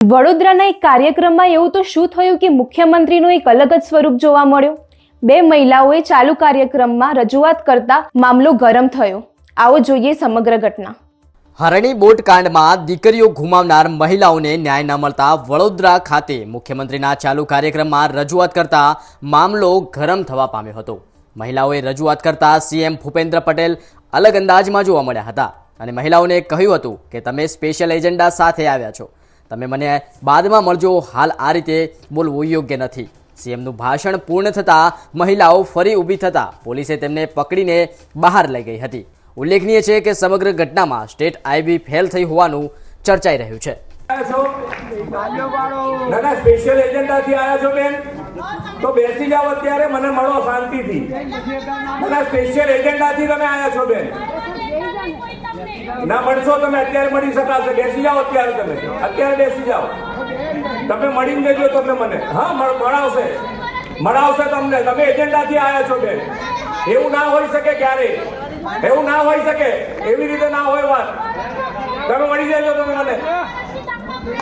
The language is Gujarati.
વડોદરાના એક કાર્યક્રમમાં એવું તો શું થયું કે મુખ્યમંત્રીનું એક અલગ જ સ્વરૂપ જોવા મળ્યું। બે મહિલાઓએ ચાલુ કાર્યક્રમમાં રજૂઆત કરતા મામલો ગરમ થયો। આવો જોઈએ સમગ્ર ઘટના। હરણી બોટ કાંડમાં દીકરીઓ ગુમાવનાર મહિલાઓને ન્યાય ન મળતા વડોદરા ખાતે મુખ્યમંત્રીના ચાલુ કાર્યક્રમમાં રજૂઆત કરતા મામલો ગરમ થવા પામ્યો હતો। મહિલાઓએ રજૂઆત કરતા સીએમ ભૂપેન્દ્ર પટેલ અલગ અંદાજમાં જોવા મળ્યા હતા અને મહિલાઓને કહ્યું હતું કે તમે સ્પેશિયલ એજન્ડા સાથે આવ્યા છો, તમે મને બાદમાં મળજો, હાલ આ રીતે બોલવું યોગ્ય નથી। સીએમનું ભાષણ પૂર્ણ થતાં મહિલાઓ ફરી ઊભી થતાં પોલીસે તેમને પકડીને બહાર લઈ ગઈ હતી। ઉલ્લેખનીય છે કે સમગ્ર ઘટનામાં સ્ટેટ આઈબી ફેલ થઈ હોવાનું ચર્ચાઈ રહ્યું છે। ના સ્પેશિયલ એજન્ડાથી આવ્યા છો બેન, તો બેસી જાવ, અત્યારે મને મળો શાંતિથી। ના સ્પેશિયલ એજન્ડાથી તમે આવ્યા છો બેન, ના મળશો તમે, અત્યારે મળી શકાશે। બેસી જાઓ, અત્યારે બેસી જાઓ, તમે મળીને જજો તમે મને। હા, મળાવશે તમને। તમે એજન્ડાથી આવ્યા છો બેન, એવું ના હોઈ શકે ક્યારેય, એવું ના હોઈ શકે, એવી રીતે ના હોય વાત। તમે મળી જજો તમે મને।